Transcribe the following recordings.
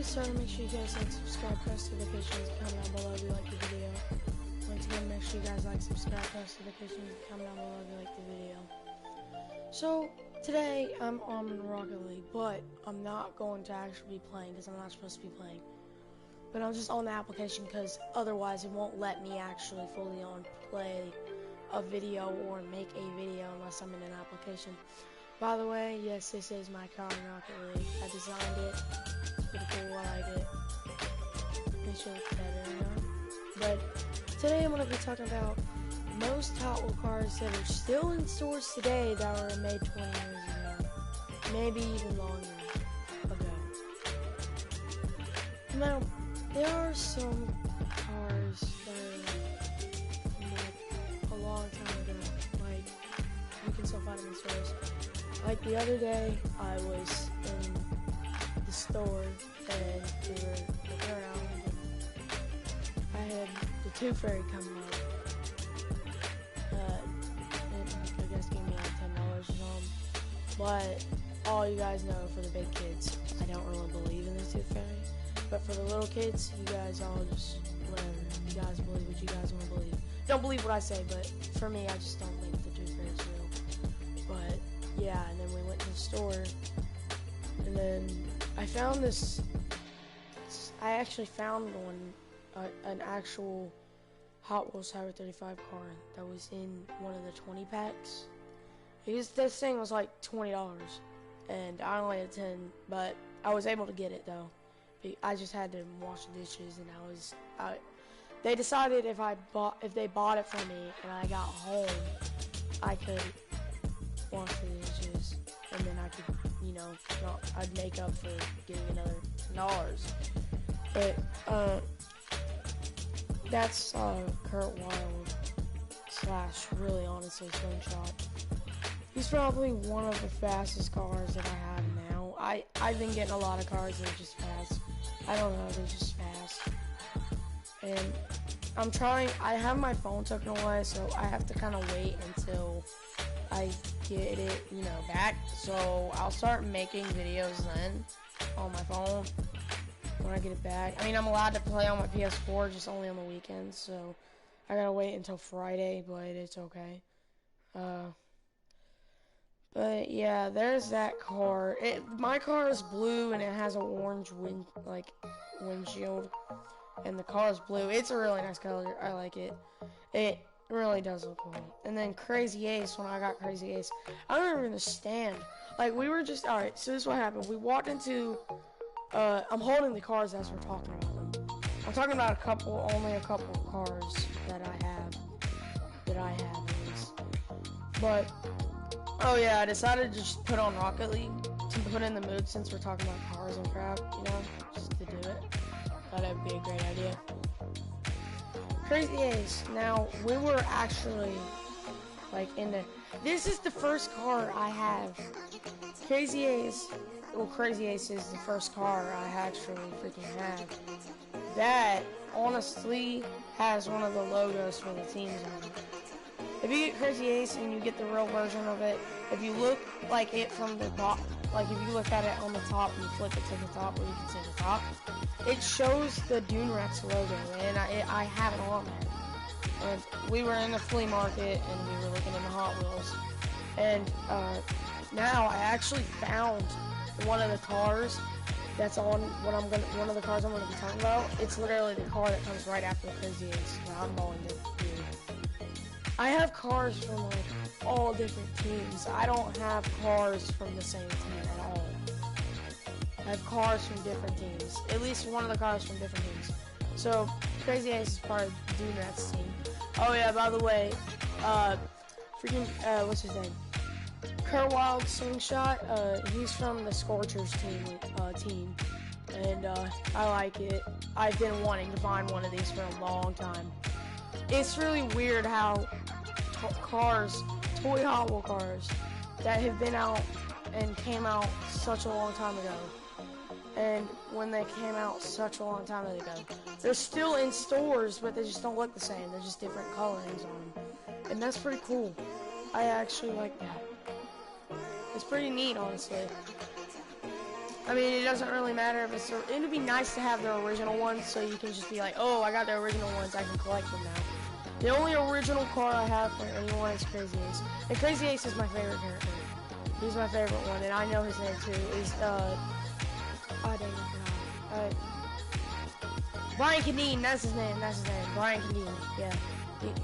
started, make sure you guys like, subscribe, press notifications, comment down below if you like the video. Once again, make sure you guys like, subscribe, press notifications, comment down below if you like the video. So, today I'm on Rocket League, but I'm not going to actually be playing because I'm not supposed to be playing. But I'm just on the application because otherwise it won't let me actually fully play a video or make a video unless I'm in an application. By the way, yes, this is my car in Rocket League. I designed it. It's pretty cool. I like it. Makes you look better, you know? But today I'm going to be talking about most Hot Wheels cars that are still in stores today that were made 20 years ago. Maybe even longer ago. Now, there are some cars that are from like a long time ago. Like, you can still find them in stores. Like the other day, I was in the store and we were looking around and I had the Tooth Fairy coming up. And I guess gave me like $10 or something. But all you guys know, for the big kids, I don't really believe in the Tooth Fairy. But for the little kids, you guys all just, whatever. You guys believe what you guys want to believe. Don't believe what I say, but for me, I just don't think the Tooth Fairy is real. But yeah, and then we went to the store, and then I found this. I actually found an actual Hot Wheels Cyber 35 car that was in one of the 20 packs. This thing was like $20, and I only had 10, but I was able to get it though. I just had to wash the dishes, and they decided if they bought it for me and I got home, I could wash the dishes, and then I could, you know, I'd make up for getting another $10. But that's Kurt Wild / really honestly Slingshot. He's probably one of the fastest cars that I have now. I've been getting a lot of cars that are just fast. I don't know, they're just fast. And I have my phone taken away, so I have to kind of wait until I get it, you know, back. So I'll start making videos then on my phone when I get it back. I mean, I'm allowed to play on my PS4, just only on the weekends, so I gotta wait until Friday, but it's okay. But yeah, there's that car. My car is blue and it has an orange windshield, and the car is blue. It's a really nice color. I like it. It really does look cool. And then Crazy Ace, when I got Crazy Ace, I don't even understand. Like, we were just, alright, so this is what happened. We walked into, I'm holding the cars as we're talking about them. I'm talking about only a couple of cars that I have at least. But, oh yeah, I decided to just put on Rocket League to put in the mood since we're talking about cars and crap, you know, just to do it. Thought it would be a great idea. Crazy Ace. Now, we were actually, like, in the... This is the first car I have. Crazy Ace is the first car I actually freaking have. That, honestly, has one of the logos for the teams on it. If you get Crazy Ace and you get the real version of it, if you look like it from the top, like if you look at it on the top and you flip it to the top where you can see the top, it shows the Dune Rex logo, and I have it on there. And we were in the flea market and we were looking into Hot Wheels, and now I actually found one of the cars that's on one of the cars I'm going to be talking about. It's literally the car that comes right after Crazy Ace that I'm going to do. I have cars from like all different teams. I don't have cars from the same team at all. I have cars from different teams. At least one of the cars from different teams. So, Crazy Ace is part of Dune Rex team. Oh yeah, by the way, what's his name? Kurt Wild Slingshot, he's from the Scorchers team. And, I like it. I've been wanting to find one of these for a long time. It's really weird how toy Hot Wheels cars that have been out and came out such a long time ago, and when they came out such a long time ago, they're still in stores, but they just don't look the same. They're just different colorings on them, and that's pretty cool. I actually like that. It's pretty neat, honestly. I mean, it doesn't really matter if it's. It would be nice to have the original ones, so you can just be like, oh, I got the original ones, I can collect them now. The only original car I have for anyone is Crazy Ace, and Crazy Ace is my favorite character. He's my favorite one, and I know his name too. Is I don't know. Brian Cadine, that's his name. That's his name. Brian Cadine. Yeah,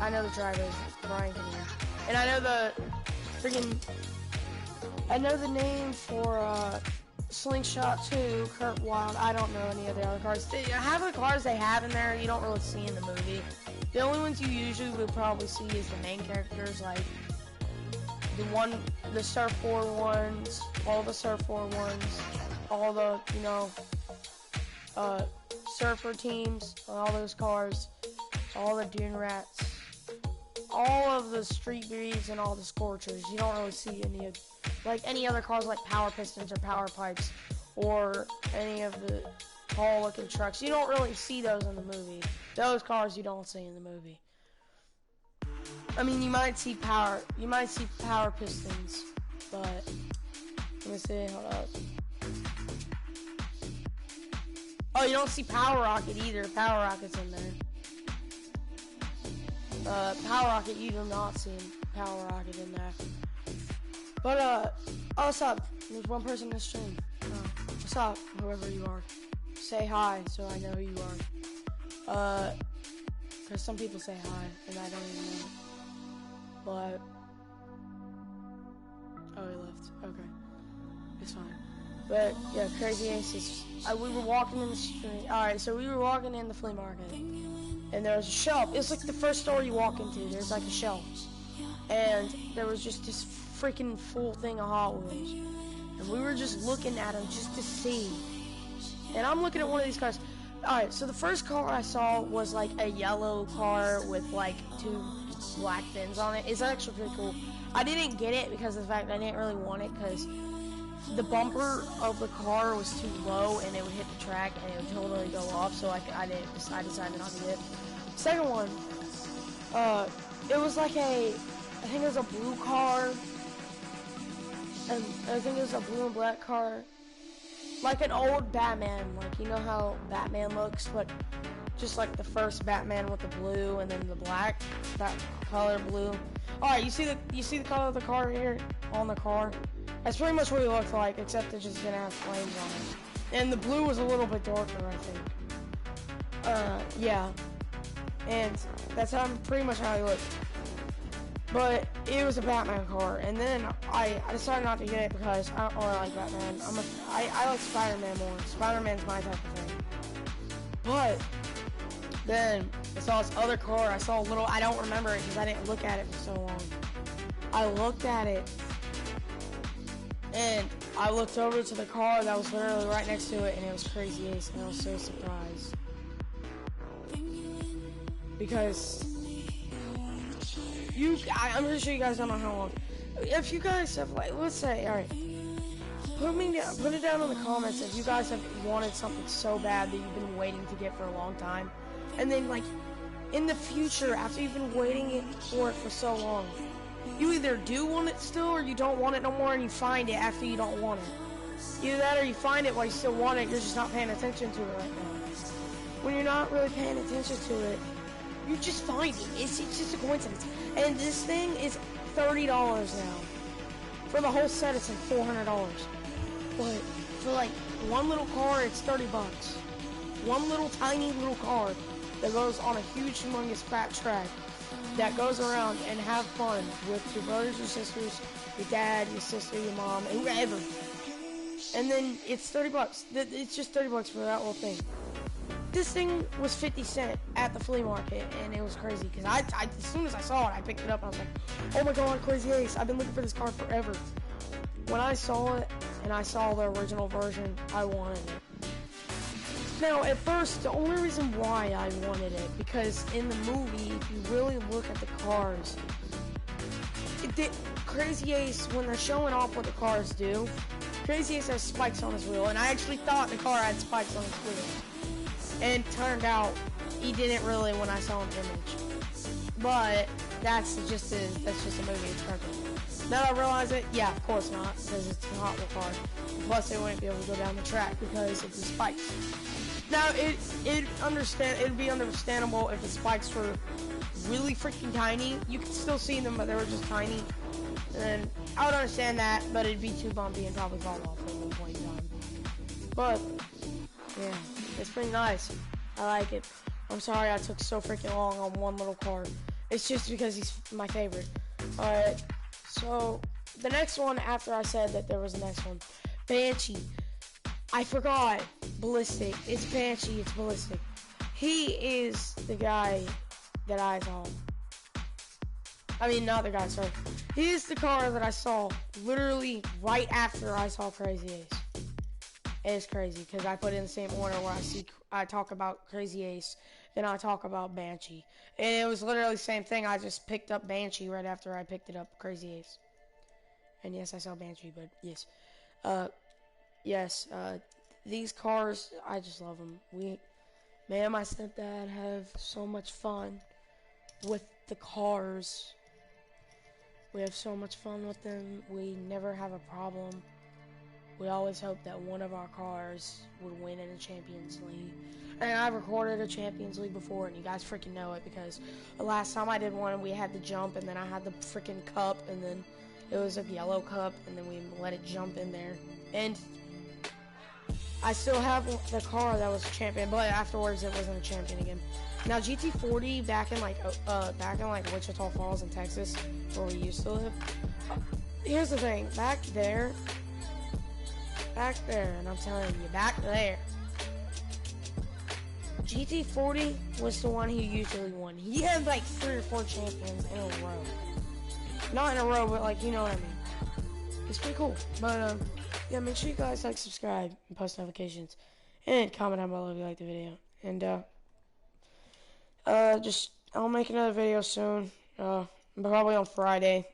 I know the driver is Brian Cadine, and I know the freaking. I know the name for Slingshot 2, Kurt Wild. I don't know any of the other cars. Half of the cars they have in there, you don't really see in the movie. The only ones you usually would probably see is the main characters, like the Surf 4 ones, all the Surf 4 ones, all the, surfer teams, all those cars, all the Dune Rats, all of the Street Breeds, and all the Scorchers. You don't really see any other cars like Power Pistons or Power Pipes or any of the tall looking trucks. You don't really see those in the movie. Those cars you don't see in the movie. I mean, you might see Power Pistons, but let me see, hold up. Oh, you don't see Power Rocket either. Power Rocket's in there. Power Rocket, you do not see Power Rocket in there. But, oh, what's up? There's one person in the stream. What's up, whoever you are? Say hi so I know who you are. Because some people say hi, and I don't even know. But, oh, he left. Okay. It's fine. But, yeah, Crazy Ace is, we were walking in the street. Alright, so we were walking in the flea market. And there was a shelf. It's like the first store you walk into. There's like a shelf. And there was just this freaking full thing of Hot Wheels. And we were just looking at them just to see. And I'm looking at one of these cars. Alright, so the first car I saw was like a yellow car with like 2 black fins on it. It's actually pretty cool. I didn't get it because of the fact I didn't really want it because the bumper of the car was too low and it would hit the track and it would totally go off, so I decided not to get it. Second one, it was like I think it was a blue car, and I think it was a blue and black car, like an old Batman, like you know how Batman looks, but just like the first Batman with the blue and then the black, that color blue. Alright, you see the color of the car here on the car? That's pretty much what it looked like, except it just didn't have flames on it. And the blue was a little bit darker, I think. Yeah. And that's pretty much how he looked. But it was a Batman car, and then I decided not to get it because I don't really like Batman. I like Spider-Man more. Spider-Man's my type of thing. But then I saw this other car. I saw a little. I don't remember it because I didn't look at it for so long. I looked at it, and I looked over to the car that was literally right next to it, and it was Crazy Ace, and I was so surprised. Because I'm pretty sure you guys don't know how long. If you guys have, like, let's say, alright, put it down in the comments if you guys have wanted something so bad that you've been waiting to get for a long time. And then, like, in the future, after you've been waiting for it for so long, you either do want it still or you don't want it no more and you find it after you don't want it. Either that or you find it while you still want it, you're just not paying attention to it right now. When you're not really paying attention to it, you just find it. It's just a coincidence. And this thing is $30 now. For the whole set, it's like $400. But for like one little car, it's 30 bucks. One little tiny little car that goes on a huge, humongous fat track that goes around and have fun with your brothers, your sisters, your dad, your sister, your mom, and whoever. And then it's 30 bucks. It's just 30 bucks for that whole thing. This thing was 50 cents at the flea market, and it was crazy, because as soon as I saw it, I picked it up, and I was like, oh my god, Crazy Ace, I've been looking for this car forever. When I saw it, and I saw the original version, I wanted it. Now, at first, the only reason why I wanted it, because in the movie, if you really look at the cars, Crazy Ace, when they're showing off what the cars do, Crazy Ace has spikes on his wheel, and I actually thought the car had spikes on his wheel. And turned out he didn't really when I saw him image. But that's just a movie, it's perfect. Now that I realize it, yeah, of course not, because it's a Hot Wheel car. Plus, they wouldn't be able to go down the track because of the spikes. Now, it'd be understandable if the spikes were really freaking tiny. You could still see them, but they were just tiny. And I would understand that, but it'd be too bumpy and probably fall off at one point in time. But yeah, it's pretty nice. I like it. I'm sorry I took so freaking long on one little car. It's just because he's my favorite. Alright, so the next one after I said that there was the next one. Banshee. I forgot. Ballistic. It's Banshee, it's Ballistic. He is the guy that I saw. I mean, not the guy, sorry. He is the car that I saw literally right after I saw Crazy Ace. It's crazy because I put in the same order where I talk about Crazy Ace, then I talk about Banshee. And it was literally the same thing. I just picked up Banshee right after I picked it up Crazy Ace. And yes, I saw Banshee, but yes. These cars, I just love them. Me and my stepdad have so much fun with the cars. We have so much fun with them. We never have a problem. We always hope that one of our cars would win in a Champions League. And I've recorded a Champions League before, and you guys freaking know it, because the last time I did one, we had the jump, and then I had the freaking cup, and then it was a yellow cup, and then we let it jump in there. And I still have the car that was a champion, but afterwards it wasn't a champion again. Now GT40 back in like Wichita Falls in Texas, where we used to live. Here's the thing, back there, and I'm telling you, back there, GT40 was the one he usually won. He had like 3 or 4 champions in a row. Not in a row, but like, you know what I mean. It's pretty cool. But yeah, make sure you guys like, subscribe, and post notifications, and comment down below if you like the video. And I'll make another video soon. Probably on Friday.